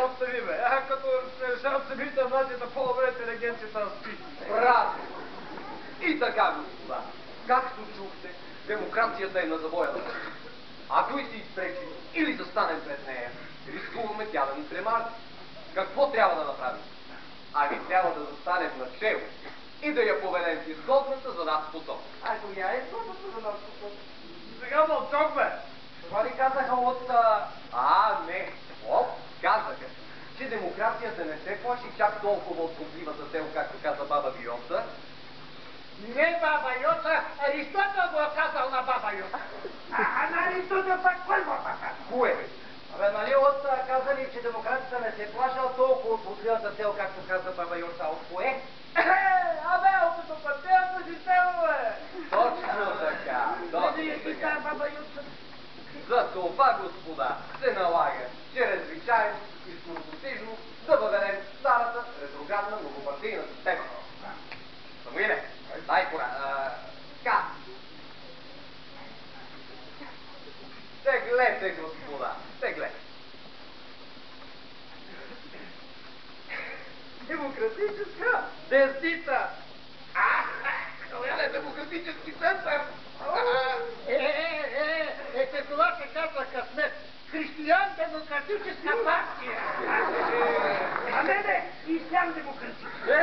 Остави бе. Като се решават събития, младите по-добре интелигенцията спи. Браво! И така, господа, както чухте, демокрацията е на завоя. Ако и си изпречим или застанем пред нея, рискуваме тя да ни премарти. Какво трябва да направим? Ами трябва да застанем начело и да я поведем в изгодната за нас посока. А коя е изгодната за нас посока? Сега мълчок бе. Това ли казаха от... Не. Казаха, че демокрацията не се плаши чак толкова от компливата цел, както каза баба Виоса. Не баба Йоса, Аристотел го е казал на баба Йоса. На Аристотел пак кой го е казал? Кое? Абе, нали от казали, че демокрацията не се плашала толкова от подлилата цел, както каза баба Йоса. От кое? Абе, от партийната система, бе! Точно така. Вие така, баба Йоса. За това, господа, се налага чрез звичайно и скоропостижно да въведем старата ретроградна многопартийна система. Самуиле, дай кора. Така. Теглете, господа, теглете. Демократическа Десница! Това е демократически център. Това се казва късмет. Християн-демократическа партия. Не, ислям демократическа.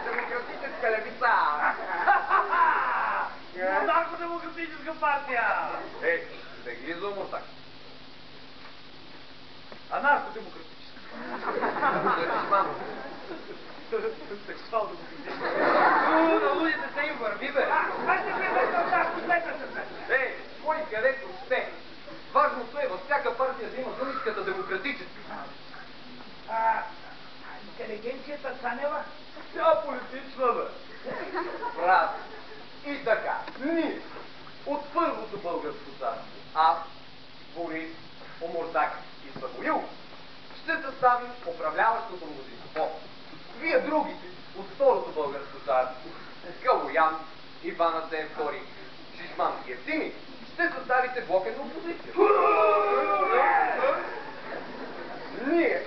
Демократическа левица! Монархо-демократическа партия. Не ги изумортак. Анархо-демократическа. Сексуал-демократическа. На лудите се им върви, бе! Кой където сте? Важното е във всяка партия да има думичката демократическа. Интелигенцията Цанева? Тя политична, бе. Правда. И така, ние от първото българско царство, аз, Борис, Омуртак и Самуил, ще съставим управляващото мнозинство. Вие другите от второто българско царство, Калоян, Иван Асен II, Шишман и Евтимий, ще съставите блока на опозиция. Ние,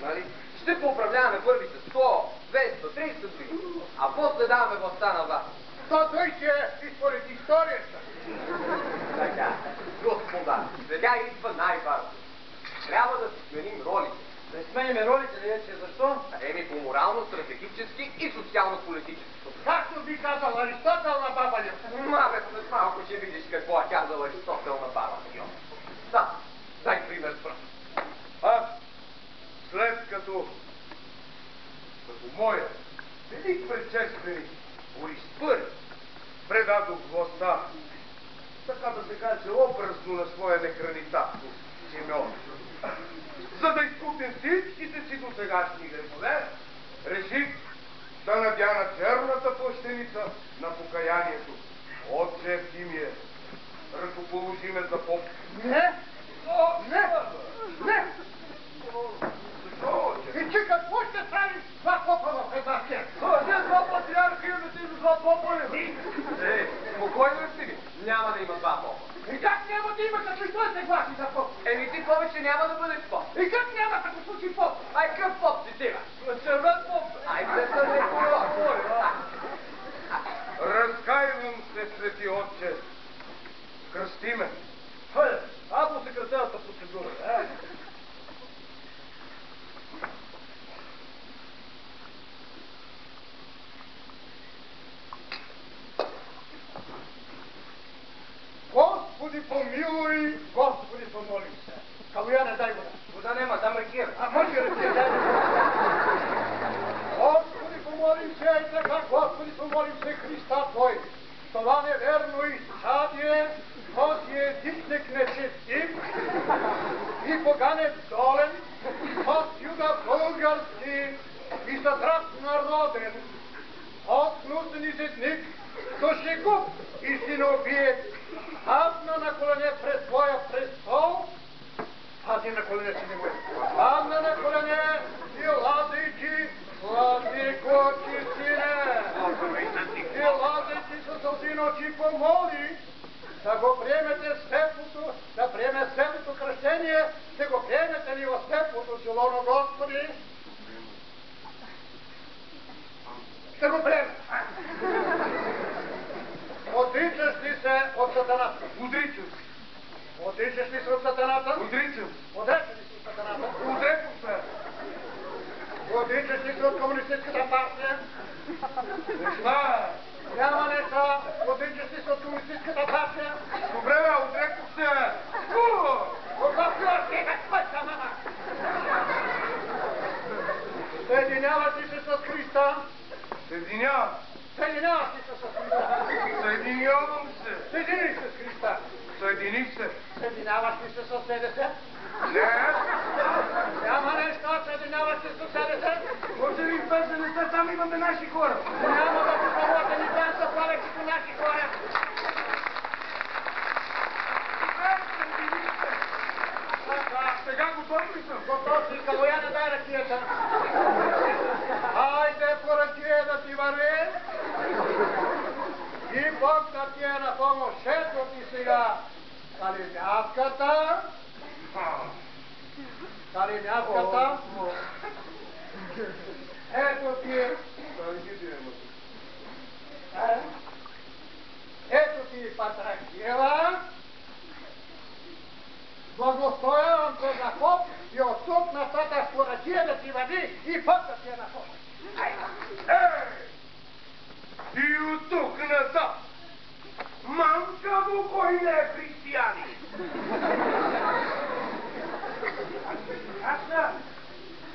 нали, ще поуправляваме първите 100, 200, 300 дни, а после даваме властта на вас. Той ще и според историята. Така, господа, сега идва най-важно. Трябва да си сменим ролите. Да сменяме ролите, ли че защо? По морално, стратегически и социално-политически. Както би казал Аристотел на баба Йоса. Мабе, след малко ще видиш какво е казал Аристотел на баба Йоса. Да, дай пример с пръв. Аз, след като моя велик предшественик Борис I предадох властта, така да се каже образно на своя нехранитатко Симеон, за да изкупим всичките си досегашни грехове, реших да надяна черната плащеница на покаянието. Отче Евтимие, ръкоположи ме за поп. Не! Не! Не! Защо, отче? И че какво ще правиш два попа в една църква? Ние два патриарха имаме си два попа ли? Спокойно си, няма да има два попа. И как няма да има, като и той се гласи за поп? Ти повече няма да бъдеш поп. И как няма, като случи поп? Къв поп си ти, бе? Червен поп. Да се не говори. Разкаивам се, свети отче. Кръсти ме. Хайде, по секретарната процедура. Господи помилуй, Господи помолим се. Калояне, дай вода. Вода нема, дам ракия. Може ракия, дай вода. Господи помолим се, и така, Господи помолим се, Христа Твой. Това неверно изчадие, този езичник нечестив и поганец долен, от юга български и съдрав народен, от гнусен изетник, душегуб и синовиец, падна на колене пред Твоя престол, падни на колене, сине мой, падна на колене и лазейки, владико ти, сине, и лазейки със сълзи очи помоли да го приемете светлото, да приеме светлото кръщение, ще го приемете ли в светлото село на Господи? Ще го приеме. Отричаш ли се от сатаната? Отричам се. Отричаш ли се от сатаната? Отричам. Отричаш ли се от сатаната? Отрекам се. Отричаш ли се от комунистическата партия? Неща. Няма неща. Отричаш ли се от комунистическата партия? Добре, бе, отрекам се. Мама! Съединяваш ли се с Христа? Съединявам. Съединяваш ли се с Христа? Съединявам се. Съедини се с Христа. Съединих се. Съединяваш ли се с СДС? Не. Няма неща, съединяваш ли се с СДС? Може ли без да не са, там имаме наши хора. Няма да се завода ни там са повечето наши хора. Сега готов ли съм? Готов си, Калоя, не дай ракията. Хайде по ракия да ти върви. И Бог да ти е на помощ. Ето ти сега калимятката. Калимятката. Ето ти. Ето ти Патракиева. Благословявам те за хоп и от тук нататък по ръчия да ти върви и път да ти е на хоп. И от тук назад. Мамка му кой не е християнин.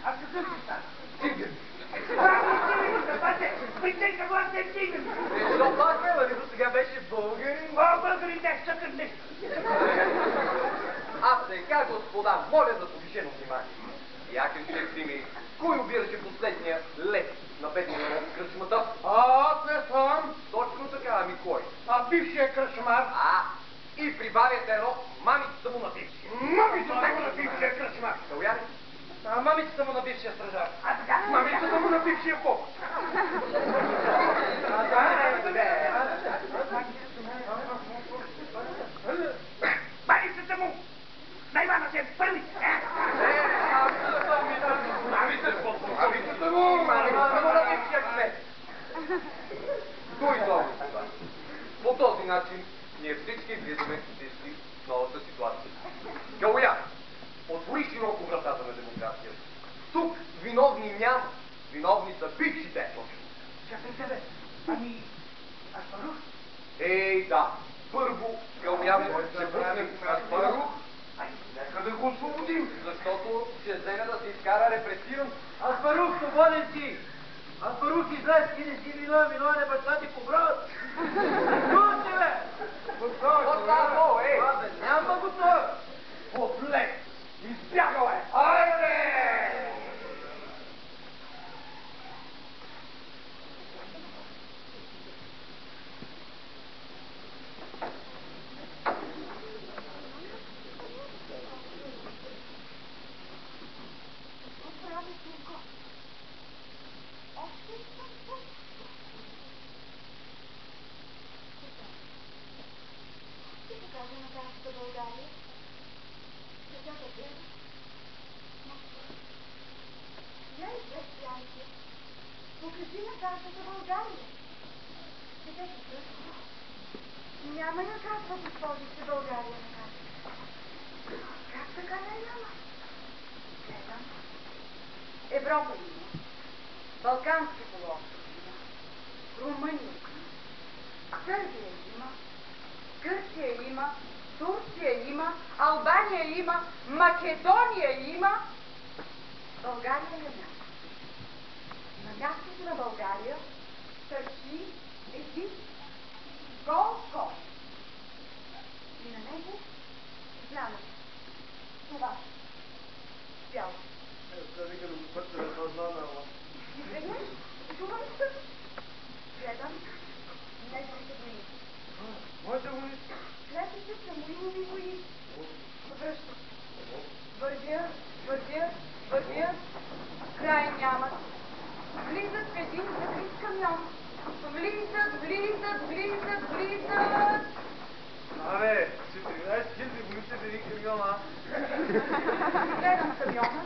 Аз не съм християн. Циган. Притека власт е циган. Защо така, нали до сега беше българин? Българин не съкът не. А сега, господа, моля за повишено внимание. Яким шеф ми, кой обираше последния лев на бедния народ в кръчмата? Аз не съм. Точно така, ами кой? А бившия кръчмар. И прибавяте едно мамицата му на бившия. Мамицата му на бившия кръчмар. Калояне? Мамицата му на бившия стражар. Мамицата му на бившия поп. Мамицата му на Ивана се първи. Мамицата му на бившия кмет. Кой това? По този начин ние всички влизаме в новата ситуация. Калоян, отвори широко вратата на демокрацията. Тук виновни няма. Виновни са бившите. Чакайте бе. Ами, Аспарух? Ей, да. Първо, Калоян, ще пуснем Аспарух. Нека да го освободим. Защото ще вземе да се изкара репресиран. Аспарух, свободен си! Аспарух, излез, ти не си виновен е баща ти по брат! Чувате, бе! Готово, ей! Няма го това! Подлец! Избягал е! Айде! Покажи на картата България. Къде си късно? Няма я карта, госпожище, България на карта. Как така не няма? Гледам. Европа има. Балкански полуостров има. Румъния има. Сърбия има. Гърция има. Турция има. Албания има. Македония има. България няма. На мястото на България търси един гол кос. И на него знаме. Това. Бяло. Нека да го пътя да познава. Изведнъж, чувам се. Гледам. Неговите бои. Моите бои? Следвайте самоилови бои. Връщам. Вървя. Край нямат. Влизат в един закрит камион. Влизат. Абе, 14 000 войници в един камион, а? Гледам камиона